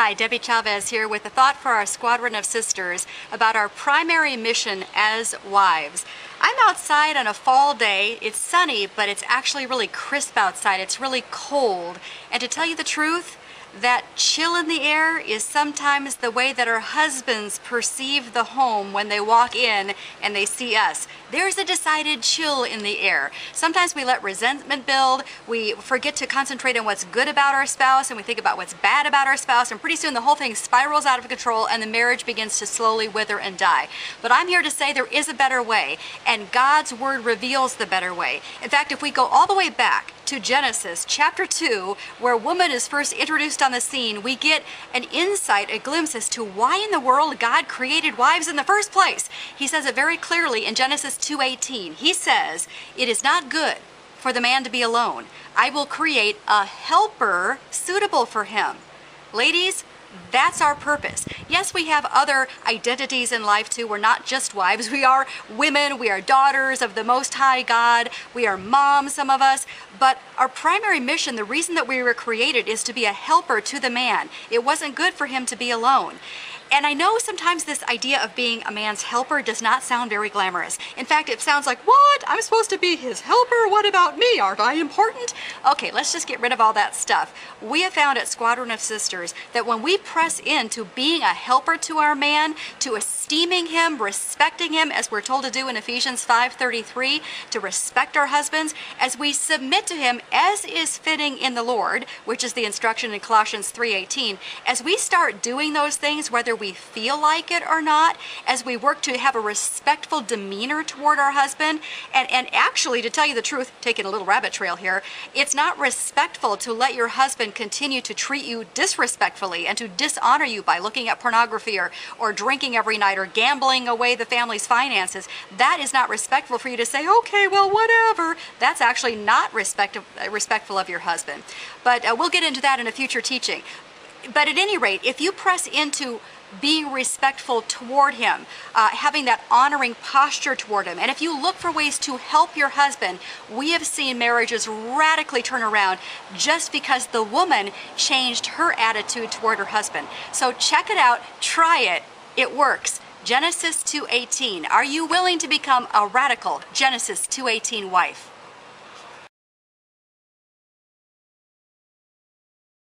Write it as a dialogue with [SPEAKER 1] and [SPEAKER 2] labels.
[SPEAKER 1] Hi, Debbie Chavez here with a thought for our squadron of sisters about our primary mission as wives. I'm outside on a fall day. It's sunny, but it's actually really crisp outside. It's really cold. And to tell you the truth, that chill in the air is sometimes the way that our husbands perceive the home when they walk in and they see us. There's a decided chill in the air. Sometimes we let resentment build, we forget to concentrate on what's good about our spouse, and we think about what's bad about our spouse, and pretty soon the whole thing spirals out of control and the marriage begins to slowly wither and die. But I'm here to say there is a better way, and God's Word reveals the better way. In fact, if we go all the way back to Genesis chapter 2, where woman is first introduced on the scene, we get an insight, a glimpse as to why in the world God created wives in the first place. He says it very clearly in Genesis 2:18. He says, "It is not good for the man to be alone. I will create a helper suitable for him." Ladies, that's our purpose. Yes, we have other identities in life too. We're not just wives. We are women. We are daughters of the Most High God. We are moms, some of us. But our primary mission, the reason that we were created, is to be a helper to the man. It wasn't good for him to be alone. And I know sometimes this idea of being a man's helper does not sound very glamorous. In fact, it sounds like, what? I'm supposed to be his helper? What about me? Aren't I important? Okay, let's just get rid of all that stuff. We have found at Squadron of Sisters that when we press into being a helper to our man, to esteeming him, respecting him, as we're told to do in Ephesians 5:33, to respect our husbands, as we submit to him as is fitting in the Lord, which is the instruction in Colossians 3:18, as we start doing those things, whether we feel like it or not, as we work to have a respectful demeanor toward our husband, and actually, to tell you the truth, taking a little rabbit trail here, it's not respectful to let your husband continue to treat you disrespectfully and to dishonor you by looking at pornography or drinking every night or gambling away the family's finances. That is not respectful for you to say, okay, well, whatever. That's actually not respectful of your husband. But we'll get into that in a future teaching. But at any rate, if you press into being respectful toward him, having that honoring posture toward him, and if you look for ways to help your husband, we have seen marriages radically turn around just because the woman changed her attitude toward her husband. So check it out, try it, it works. Genesis 2:18. Are you willing to become a radical Genesis 2:18 wife?